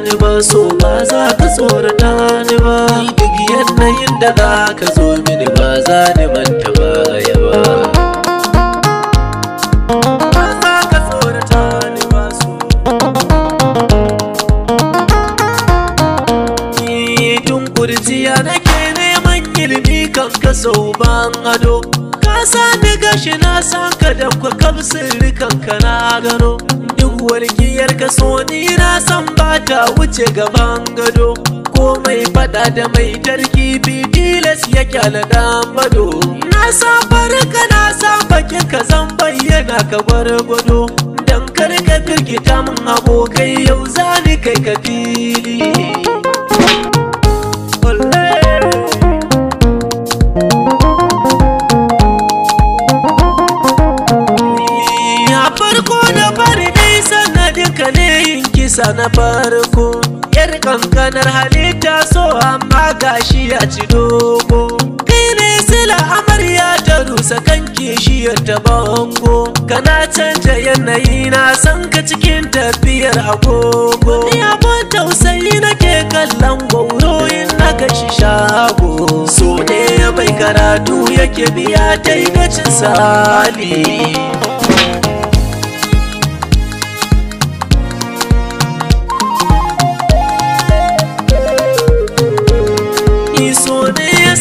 ni ba, so ba za ka tsorata ni ba. Duk yanayin da za ka zo mini ba za ni manta baya ba. Ba za ka tsorata ni ba so. Ni tun kurciya nake neman ilimi kan ka sau ban ado. Ka sani gashi na san ka da kwakam sirrikan ka na gano. Duk walƙiyar ka so ni na san ba ta wuce gaban gado. Komai fada da mai tarkibi tilas ya kyala dan bado. Na san farka na san bakin ka zan bayyana ka gwargwado. Dan kar ka firgita min abokai yau zani kai ka fili. Kisa na farko yar kankanar halitta so amma gashi ya ci dogo. Kai ne sila amarya ta rusa kan kishiyar ta bango. Kana canja yanayi na san ka cikin tafiyar agogo. Ni abun tausayi nake kallon gwauro na gashi shago. So ne bai karatu yake biya ta yi na cin sali.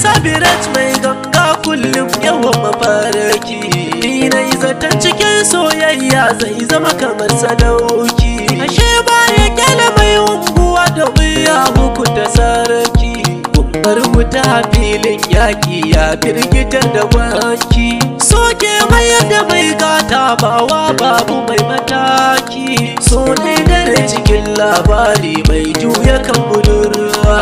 Sabirat mai ganga kullum yawan mafarki. Ni na yi zaton cikin soyayya zai zama kamar sadauki. Ashe baya kyala mai unguwa domin ya hukunta sarki. Gumbar wuta filin yaƙi ya firgitar da wanki. Soke mayar da mai gata bawa babu mai mataki. So ne dare cikin labari mai juya kan budurwa.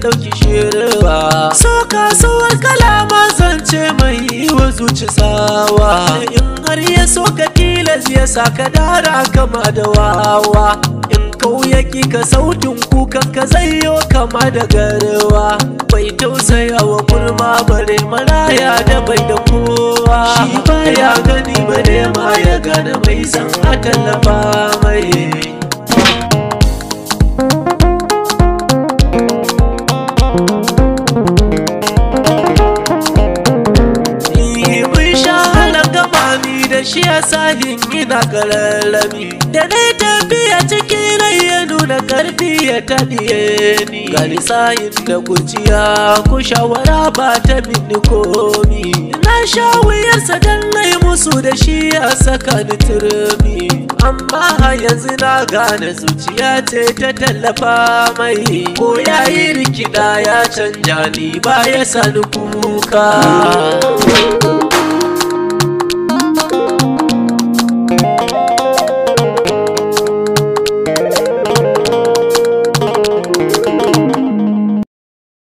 Dauki shirwa so kasuwar kalama zance mai yi wa zuci tsawa. In har ya so ka tilas ya saka dara kama da wawa. In kauyaki ka sautin kukan ka zaiyo kama da garwa. Bai tausaya wa kurma bare maraya da bai da kowa. Shi baya gani bare ma ya gane mai san a tallafa mai. Shi ya sahin ina kararrami da dai tafiya ciki rai ya nuna karfi ya taɗiye ni. Gani sayin da kuciya ku shawara ba ta mini komi. Na sha wuyarsa don nai musu da shi ya saka ni turmi. Amma a yanzu na gane zuciya ce ta tallafa mai. Ko yayi rikida ya canja ni ba ya sani kuka.